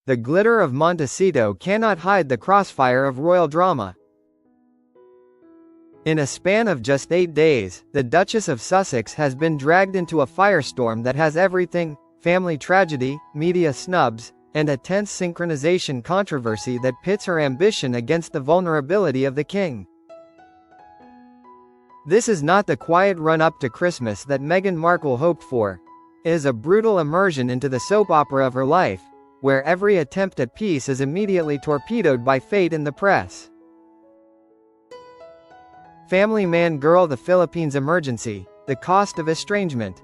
The glitter of Montecito cannot hide the crossfire of royal drama. In a span of just 8 days, the Duchess of Sussex has been dragged into a firestorm that has everything: family tragedy, media snubs, and a tense synchronization controversy that pits her ambition against the vulnerability of the king. This is not the quiet run-up to Christmas that Meghan Markle hoped for. It is a brutal immersion into the soap opera of her life, where every attempt at peace is immediately torpedoed by fate and the press. Family Man Girl: The Philippines Emergency, the cost of estrangement.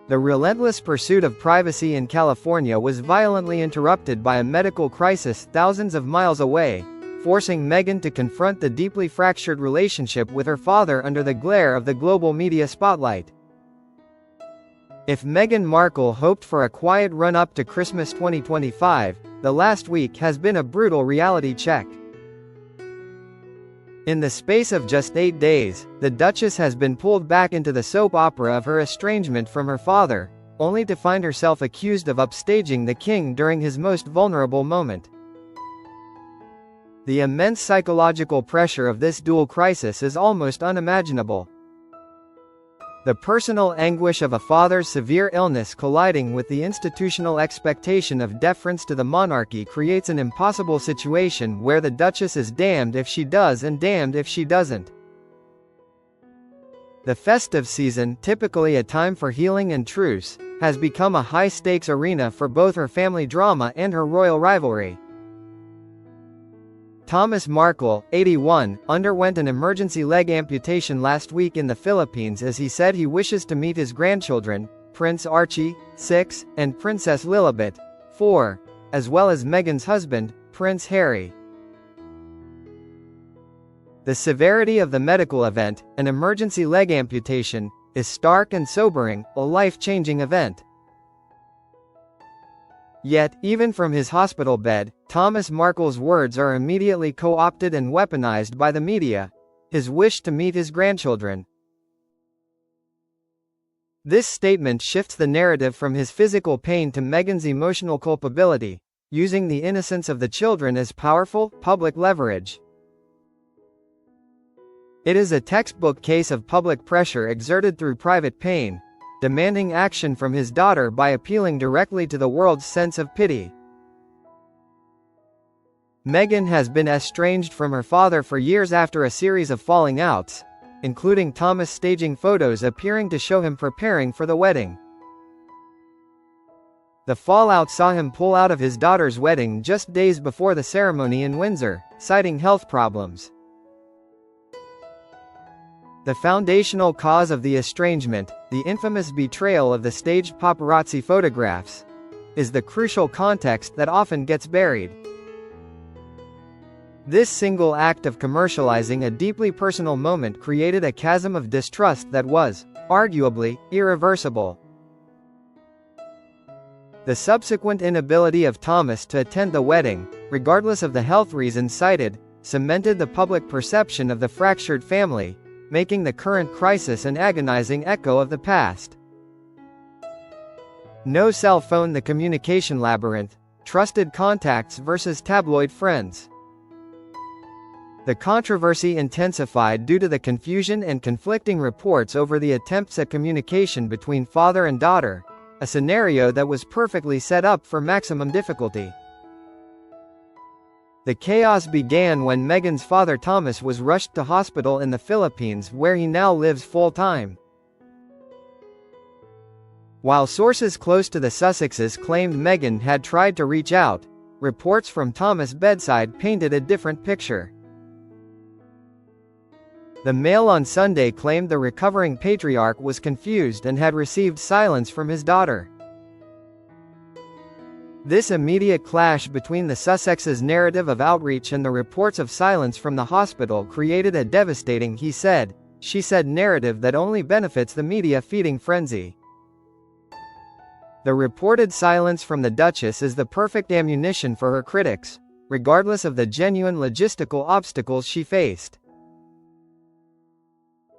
The relentless pursuit of privacy in California was violently interrupted by a medical crisis thousands of miles away, forcing Meghan to confront the deeply fractured relationship with her father under the glare of the global media spotlight. If Meghan Markle hoped for a quiet run-up to Christmas 2025, the last week has been a brutal reality check. In the space of just 8 days, the Duchess has been pulled back into the soap opera of her estrangement from her father, only to find herself accused of upstaging the king during his most vulnerable moment. The immense psychological pressure of this dual crisis is almost unimaginable. The personal anguish of a father's severe illness colliding with the institutional expectation of deference to the monarchy creates an impossible situation where the Duchess is damned if she does and damned if she doesn't. The festive season, typically a time for healing and truce, has become a high-stakes arena for both her family drama and her royal rivalry. Thomas Markle, 81, underwent an emergency leg amputation last week in the Philippines as he said he wishes to meet his grandchildren, Prince Archie, 6, and Princess Lilibet, 4, as well as Meghan's husband, Prince Harry. The severity of the medical event, an emergency leg amputation, is stark and sobering, a life-changing event. Yet, even from his hospital bed, Thomas Markle's words are immediately co-opted and weaponized by the media: his wish to meet his grandchildren. This statement shifts the narrative from his physical pain to Meghan's emotional culpability, using the innocence of the children as powerful, public leverage. It is a textbook case of public pressure exerted through private pain, demanding action from his daughter by appealing directly to the world's sense of pity. Meghan has been estranged from her father for years after a series of falling outs, including Thomas staging photos appearing to show him preparing for the wedding. The fallout saw him pull out of his daughter's wedding just days before the ceremony in Windsor, citing health problems. The foundational cause of the estrangement, the infamous betrayal of the staged paparazzi photographs, is the crucial context that often gets buried. This single act of commercializing a deeply personal moment created a chasm of distrust that was, arguably, irreversible. The subsequent inability of Thomas to attend the wedding, regardless of the health reasons cited, cemented the public perception of the fractured family, making the current crisis an agonizing echo of the past. No cell phone: the communication labyrinth, trusted contacts versus tabloid friends. The controversy intensified due to the confusion and conflicting reports over the attempts at communication between father and daughter, a scenario that was perfectly set up for maximum difficulty. The chaos began when Meghan's father Thomas was rushed to hospital in the Philippines, where he now lives full-time. While sources close to the Sussexes claimed Meghan had tried to reach out, reports from Thomas' bedside painted a different picture. The Mail on Sunday claimed the recovering patriarch was confused and had received silence from his daughter. This immediate clash between the Sussexes' narrative of outreach and the reports of silence from the hospital created a devastating "he said, she said" narrative that only benefits the media feeding frenzy. The reported silence from the Duchess is the perfect ammunition for her critics, regardless of the genuine logistical obstacles she faced.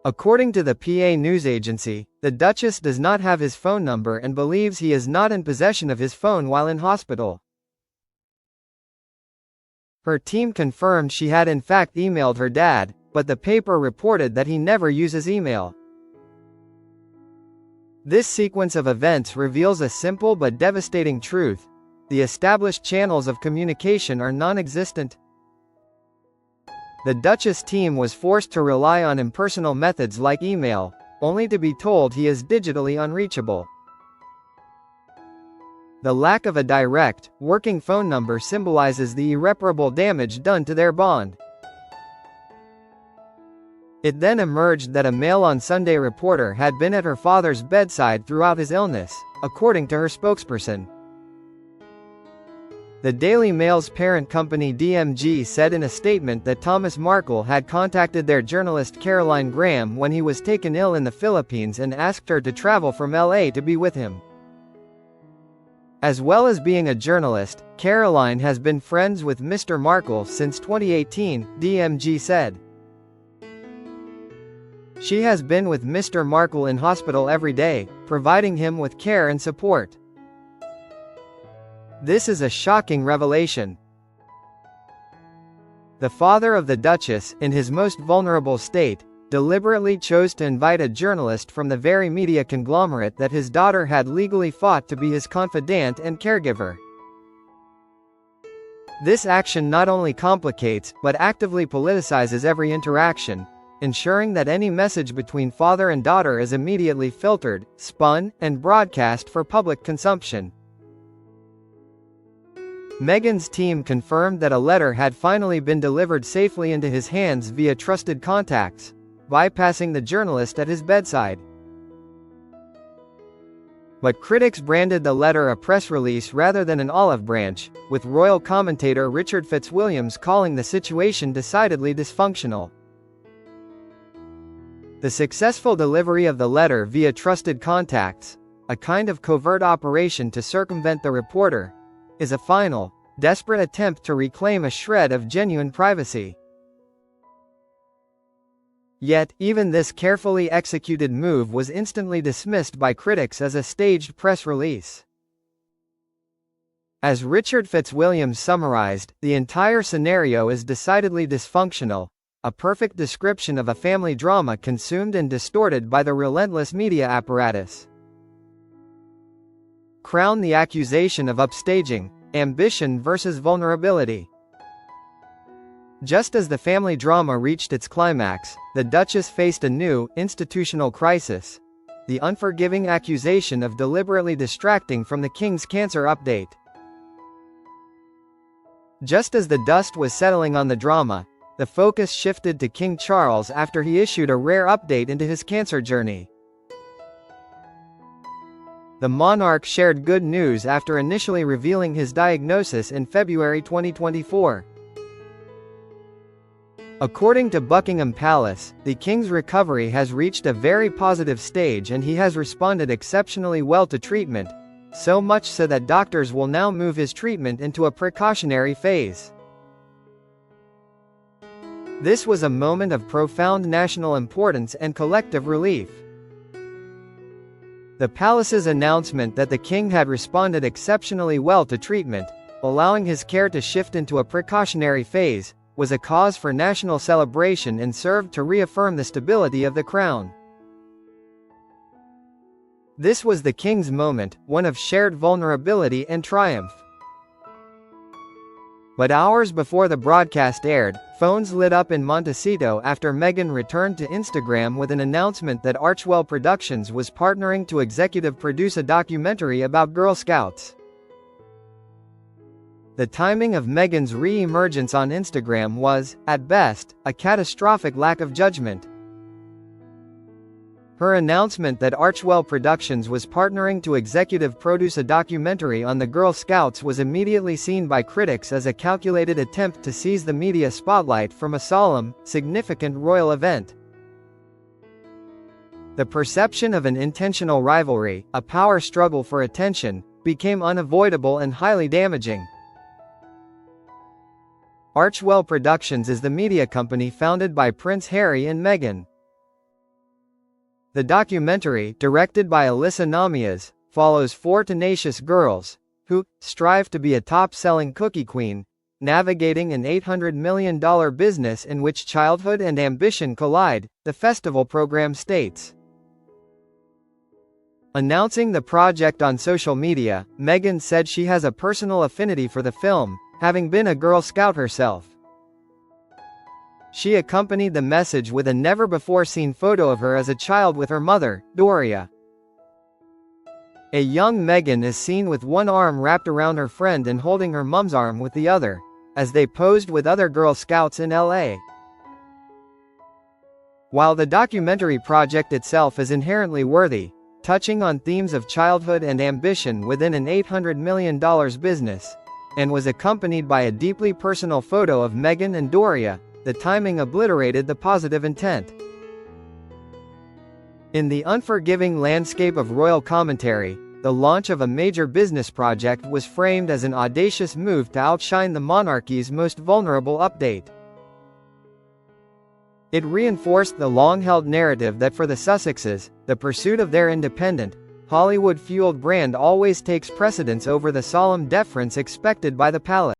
According to the PA news agency, the Duchess does not have his phone number and believes he is not in possession of his phone while in hospital. Her team confirmed she had in fact emailed her dad, but the paper reported that he never uses email. This sequence of events reveals a simple but devastating truth: the established channels of communication are non-existent. The Duchess team was forced to rely on impersonal methods like email, only to be told he is digitally unreachable. The lack of a direct, working phone number symbolizes the irreparable damage done to their bond. It then emerged that a Mail on Sunday reporter had been at her father's bedside throughout his illness, according to her spokesperson. The Daily Mail's parent company DMG said in a statement that Thomas Markle had contacted their journalist Caroline Graham when he was taken ill in the Philippines and asked her to travel from LA to be with him. As well as being a journalist, Caroline has been friends with Mr. Markle since 2018, DMG said. She has been with Mr. Markle in hospital every day, providing him with care and support. This is a shocking revelation. The father of the Duchess, in his most vulnerable state, deliberately chose to invite a journalist from the very media conglomerate that his daughter had legally fought to be his confidant and caregiver. This action not only complicates, but actively politicizes every interaction, ensuring that any message between father and daughter is immediately filtered, spun, and broadcast for public consumption. Meghan's team confirmed that a letter had finally been delivered safely into his hands via trusted contacts, bypassing the journalist at his bedside. But critics branded the letter a press release rather than an olive branch, with royal commentator Richard Fitzwilliams calling the situation decidedly dysfunctional. The successful delivery of the letter via trusted contacts, a kind of covert operation to circumvent the reporter, is a final, desperate attempt to reclaim a shred of genuine privacy. Yet, even this carefully executed move was instantly dismissed by critics as a staged press release. As Richard Fitzwilliams summarized, the entire scenario is decidedly dysfunctional, a perfect description of a family drama consumed and distorted by the relentless media apparatus. Crown the accusation of upstaging, ambition versus vulnerability. Just as the family drama reached its climax, the Duchess faced a new, institutional crisis: the unforgiving accusation of deliberately distracting from the King's cancer update. Just as the dust was settling on the drama, the focus shifted to King Charles after he issued a rare update into his cancer journey. The monarch shared good news after initially revealing his diagnosis in February 2024. According to Buckingham Palace, the King's recovery has reached a very positive stage and he has responded exceptionally well to treatment, so much so that doctors will now move his treatment into a precautionary phase. This was a moment of profound national importance and collective relief. The palace's announcement that the king had responded exceptionally well to treatment, allowing his care to shift into a precautionary phase, was a cause for national celebration and served to reaffirm the stability of the crown. This was the king's moment, one of shared vulnerability and triumph. But hours before the broadcast aired, phones lit up in Montecito after Meghan returned to Instagram with an announcement that Archewell Productions was partnering to executive produce a documentary about Girl Scouts. The timing of Meghan's re-emergence on Instagram was, at best, a catastrophic lack of judgment. Her announcement that Archewell Productions was partnering to executive produce a documentary on the Girl Scouts was immediately seen by critics as a calculated attempt to seize the media spotlight from a solemn, significant royal event. The perception of an intentional rivalry, a power struggle for attention, became unavoidable and highly damaging. Archewell Productions is the media company founded by Prince Harry and Meghan. The documentary, directed by Alyssa Namias, follows four tenacious girls, who strive to be a top-selling cookie queen, navigating an $800 million business in which childhood and ambition collide, the festival program states. Announcing the project on social media, Meghan said she has a personal affinity for the film, having been a Girl Scout herself. She accompanied the message with a never-before-seen photo of her as a child with her mother, Doria. A young Meghan is seen with one arm wrapped around her friend and holding her mum's arm with the other, as they posed with other Girl Scouts in LA. While the documentary project itself is inherently worthy, touching on themes of childhood and ambition within an $800 million business, and was accompanied by a deeply personal photo of Meghan and Doria, the timing obliterated the positive intent. In the unforgiving landscape of royal commentary, the launch of a major business project was framed as an audacious move to outshine the monarchy's most vulnerable update. It reinforced the long-held narrative that for the Sussexes, the pursuit of their independent, Hollywood-fueled brand always takes precedence over the solemn deference expected by the palace.